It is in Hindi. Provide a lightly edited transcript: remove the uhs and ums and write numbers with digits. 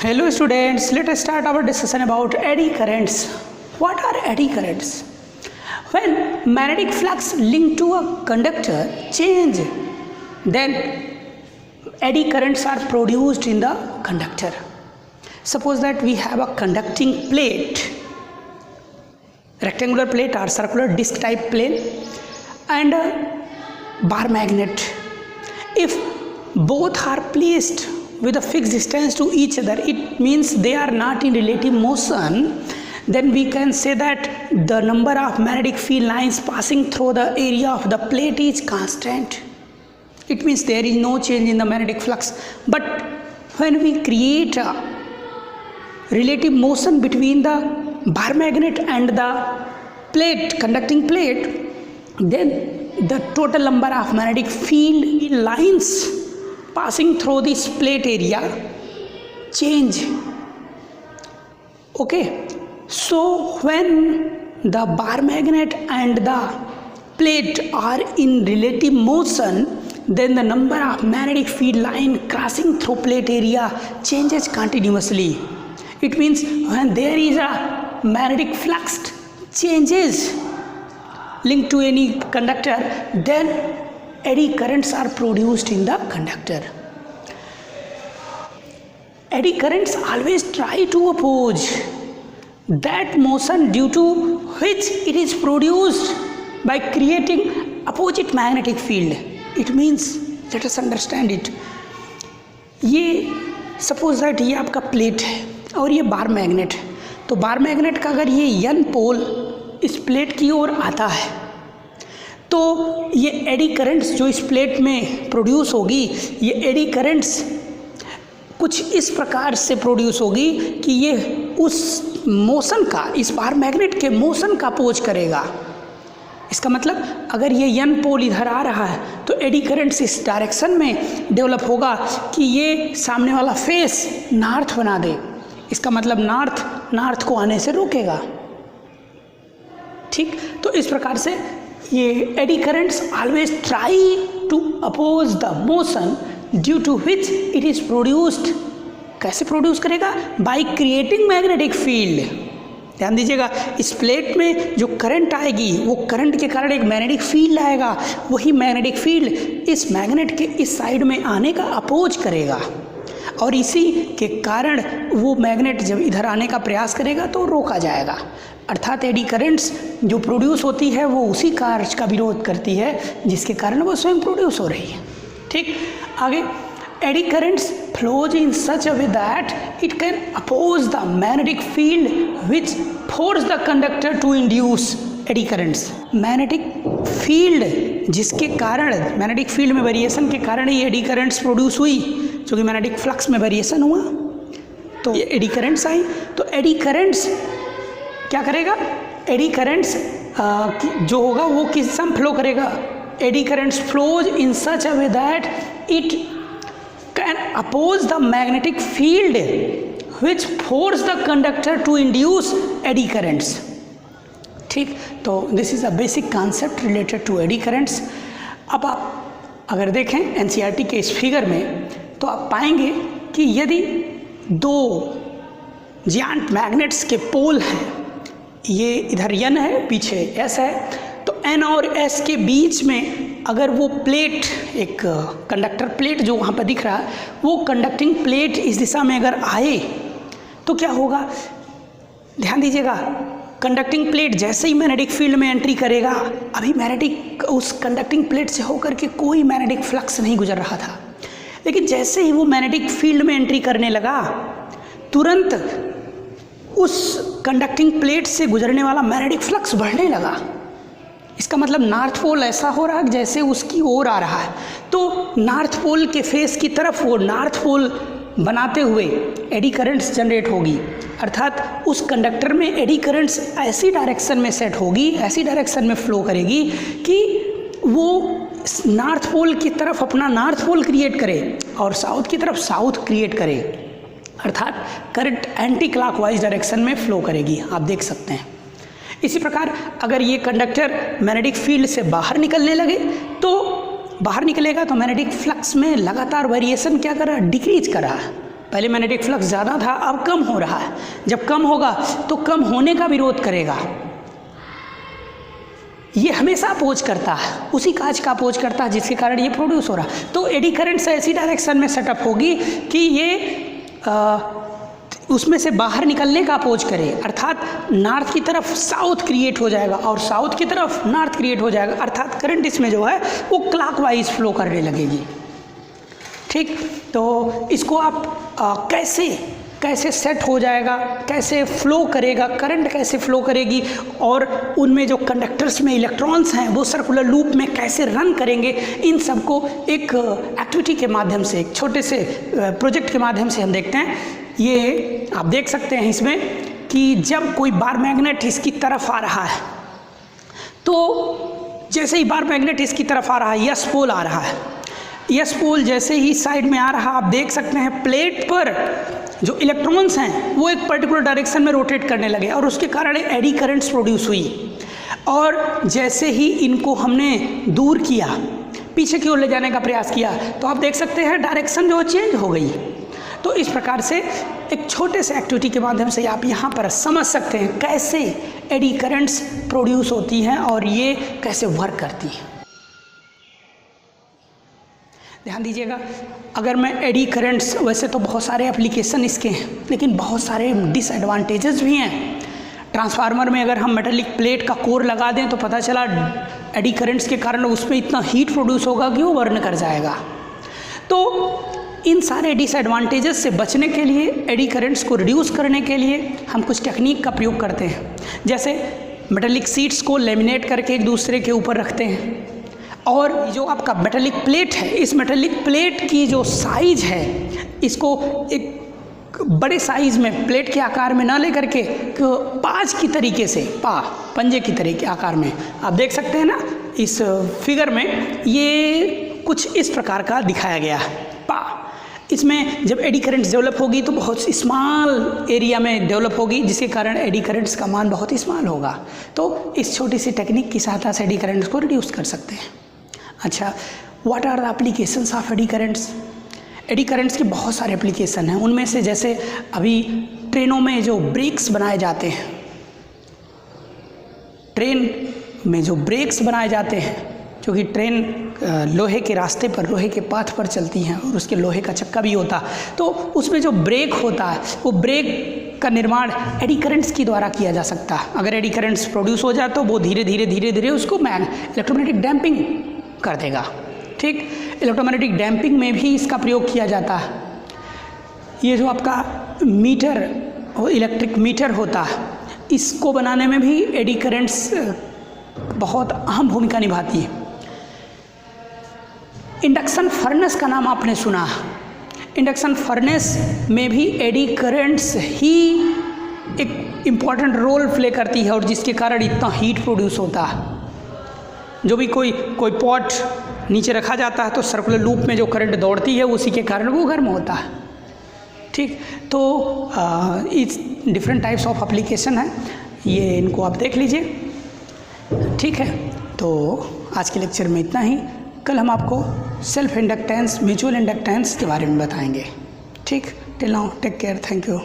Hello students, let us start our discussion about eddy currents. What are eddy currents? When magnetic flux linked to a conductor change, then eddy currents are produced in the conductor. Suppose that we have a conducting plate, rectangular plate or circular disc type plate, and a bar magnet. If both are placed with a fixed distance to each other, it means they are not in relative motion, then we can say that the number of magnetic field lines passing through the area of the plate is constant. It means there is no change in the magnetic flux. But when we create a relative motion between the bar magnet and the plate, conducting plate, then the total number of magnetic field lines passing through this plate area change. Okay, so when the bar magnet and the plate are in relative motion, then the number of magnetic field line crossing through plate area changes continuously. It means when there is a magnetic flux changes linked to any conductor, then eddy currents are produced in the conductor. Eddy currents always try to oppose that motion due to which it is produced by creating opposite magnetic field. It means, let us understand it. ये suppose that ये आपका प्लेट है और ये बार मैग्नेट है, तो बार मैग्नेट का अगर ये n पोल इस प्लेट की ओर आता है तो ये एडी करंट्स जो इस प्लेट में प्रोड्यूस होगी, ये एडी करंट्स कुछ इस प्रकार से प्रोड्यूस होगी कि ये उस मोशन का, इस बार मैग्नेट के मोशन का अपोज करेगा। इसका मतलब अगर ये n पोल इधर आ रहा है तो एडी करंट्स इस डायरेक्शन में डेवलप होगा कि ये सामने वाला फेस नॉर्थ बना दे। इसका मतलब नॉर्थ को आने से रोकेगा। ठीक, तो इस प्रकार से ये eddy currents always try to oppose the motion due to which it is produced. कैसे प्रोड्यूस करेगा? By creating magnetic field. ध्यान दीजिएगा, इस प्लेट में जो करंट आएगी वो करंट के कारण एक मैग्नेटिक फील्ड आएगा, वही मैग्नेटिक फील्ड इस मैग्नेट के इस साइड में आने का अपोज करेगा और इसी के कारण वो मैग्नेट जब इधर आने का प्रयास करेगा तो रोका जाएगा। अर्थात एडी करंट्स जो प्रोड्यूस होती है वो उसी कार्य का विरोध करती है जिसके कारण वो स्वयं प्रोड्यूस हो रही है। ठीक, आगे eddy currents flows in such a way that it can oppose the magnetic field which force the conductor to induce eddy currents. Magnetic field जिसके कारण, मैग्नेटिक फील्ड में वेरिएशन के कारण ये एडी करंट्स प्रोड्यूस हुई, जो कि मैग्नेटिक फ्लक्स में वेरिएशन हुआ तो ये एडी करंट्स आई। तो एडी करंट्स क्या करेगा? एडी करंट्स जो होगा वो किस दिशा में फ्लो करेगा? Eddy currents flows in such a way that it can oppose the magnetic field which force the conductor to induce eddy currents. ठीक, तो this is a basic concept related to eddy currents. अब आप अगर देखें एनसीईआरटी के इस फिगर में तो आप पाएंगे कि यदि दो जियांट मैग्नेट्स के पोल हैं, ये इधर n है, पीछे s है, तो n और s के बीच में अगर वो प्लेट, एक कंडक्टर प्लेट जो वहाँ पर दिख रहा है, वो कंडक्टिंग प्लेट इस दिशा में अगर आए तो क्या होगा? ध्यान दीजिएगा, कंडक्टिंग प्लेट जैसे ही मैग्नेटिक फील्ड में एंट्री करेगा, अभी मैग्नेटिक उस कंडक्टिंग प्लेट से होकर के कोई मैग्नेटिक फ्लक्स नहीं गुजर रहा था, लेकिन जैसे ही वो मैग्नेटिक फील्ड में एंट्री करने लगा तुरंत उस कंडक्टिंग प्लेट से गुजरने वाला मैग्नेटिक फ्लक्स बढ़ने लगा। इसका मतलब नॉर्थ पोल ऐसा हो रहा है जैसे उसकी ओर आ रहा है, तो नॉर्थ पोल के फेस की तरफ वो नॉर्थ पोल बनाते हुए एडी करंट्स जनरेट होगी। अर्थात उस कंडक्टर में एडी करंट्स ऐसी डायरेक्शन में सेट होगी, ऐसी डायरेक्शन में फ्लो करेगी कि वो नॉर्थ पोल की तरफ अपना नॉर्थ पोल क्रिएट करे और साउथ की तरफ साउथ क्रिएट करे। अर्थात करंट एंटी क्लॉकवाइज डायरेक्शन में फ्लो करेगी, आप देख सकते हैं। इसी प्रकार अगर ये कंडक्टर मैग्नेटिक फील्ड से बाहर निकलने लगे तो बाहर निकलेगा तो मैग्नेटिक फ्लक्स में लगातार वेरिएशन क्या कर रहा है? डिक्रीज कर रहा है। पहले मैग्नेटिक फ्लक्स ज़्यादा था, अब कम हो रहा है। जब कम होगा तो कम होने का विरोध करेगा, ये हमेशा अपोज करता है, उसी काज का अपोज करता है जिसके कारण ये प्रोड्यूस हो रहा है। तो एडी करंट्स ऐसी डायरेक्शन में सेटअप होगी कि ये उसमें से बाहर निकलने का अपोज करे, अर्थात नॉर्थ की तरफ साउथ क्रिएट हो जाएगा और साउथ की तरफ नॉर्थ क्रिएट हो जाएगा, अर्थात करंट इसमें जो है वो क्लॉकवाइज फ्लो करने लगेगी। ठीक, तो इसको आप कैसे सेट हो जाएगा, कैसे फ्लो करेगा, करंट कैसे फ्लो करेगी, और उनमें जो कंडक्टर्स में इलेक्ट्रॉन्स हैं वो सर्कुलर लूप में कैसे रन करेंगे, इन सब को एक एक्टिविटी के माध्यम से, एक छोटे से प्रोजेक्ट के माध्यम से हम देखते हैं। ये आप देख सकते हैं इसमें कि जब कोई बार मैग्नेट इसकी तरफ आ रहा है, तो जैसे ही बार मैग्नेट इसकी तरफ आ रहा है, यस पोल आ रहा है, यस पोल जैसे ही साइड में आ रहा, आप देख सकते हैं प्लेट पर जो इलेक्ट्रॉन्स हैं वो एक पर्टिकुलर डायरेक्शन में रोटेट करने लगे और उसके कारण एडी करंट्स प्रोड्यूस हुई। और जैसे ही इनको हमने दूर किया, पीछे की ओर ले जाने का प्रयास किया, तो आप देख सकते हैं डायरेक्शन जो चेंज हो गई। तो इस प्रकार से एक छोटे से एक्टिविटी के माध्यम से आप यहाँ पर समझ सकते हैं कैसे एडी करंट्स प्रोड्यूस होती हैं और ये कैसे वर्क करती हैं। ध्यान दीजिएगा, अगर मैं एडी करंट्स, वैसे तो बहुत सारे एप्लीकेशन इसके हैं, लेकिन बहुत सारे डिसएडवांटेजेस भी हैं। ट्रांसफार्मर में अगर हम मेटालिक प्लेट का कोर लगा दें तो पता चला एडी करंट्स के कारण उसमें इतना हीट प्रोड्यूस होगा कि वो बर्न कर जाएगा। तो इन सारे डिसएडवांटेजेस से बचने के लिए, एडी करंट्स को रिड्यूस करने के लिए हम कुछ टेक्निक का प्रयोग करते हैं। जैसे मेटालिक शीट्स को लेमिनेट करके एक दूसरे के ऊपर रखते हैं, और जो आपका मेटालिक प्लेट है, इस मेटालिक प्लेट की जो साइज है, इसको एक बड़े साइज में प्लेट के आकार में ना लेकर के पाज की तरीके से, पंजे की तरह के आकार में, आप देख सकते हैं ना इस फिगर में, ये कुछ इस प्रकार का दिखाया गया है। इसमें जब एडी करंट्स डेवलप होगी तो बहुत स्मॉल एरिया में डेवलप होगी, जिसके कारण एडी करंट्स का मान बहुत स्मॉल होगा। तो इस छोटी सी टेक्निक की सहायता से एडी करंट्स को रिड्यूस कर सकते हैं। अच्छा, what are the applications of eddy currents? Eddy currents के बहुत सारे एप्लीकेशन हैं। उनमें से जैसे अभी ट्रेनों में जो ब्रेक्स बनाए जाते हैं, ट्रेन में जो ब्रेक्स बनाए जाते हैं, क्योंकि ट्रेन लोहे के रास्ते पर, लोहे के पाथ पर चलती हैं और उसके लोहे का चक्का भी होता है, तो उसमें जो ब्रेक होता है, वो ब्रेक का निर्माण एडी करंट्स के द्वारा किया जा सकता है। अगर एडी करंट्स प्रोड्यूस हो जाए तो वो धीरे धीरे उसको इलेक्ट्रोमैग्नेटिक डैम्पिंग कर देगा। ठीक, इलेक्ट्रोमैग्नेटिक डैम्पिंग में भी इसका प्रयोग किया जाता है। ये जो आपका मीटर, इलेक्ट्रिक मीटर होता है, इसको बनाने में भी एडी करंट्स बहुत अहम भूमिका निभाती है। इंडक्शन फर्नेस का नाम आपने सुना। इंडक्शन फर्नेस में भी एडी करंट्स ही एक इम्पॉर्टेंट रोल प्ले करती है और जिसके कारण इतना हीट प्रोड्यूस होता है। जो भी कोई पॉट नीचे रखा जाता है तो सर्कुलर लूप में जो करंट दौड़ती है उसी के कारण वो गर्म होता है। ठीक, तो इस डिफरेंट टाइप्स ऑफ एप्लीकेशन है, ये इनको आप देख लीजिए। ठीक है, तो आज के लेक्चर में इतना ही। कल हम आपको सेल्फ इंडक्टेंस, म्यूचुअल इंडक्टेंस के बारे में बताएंगे। ठीक, till now take care, thank you.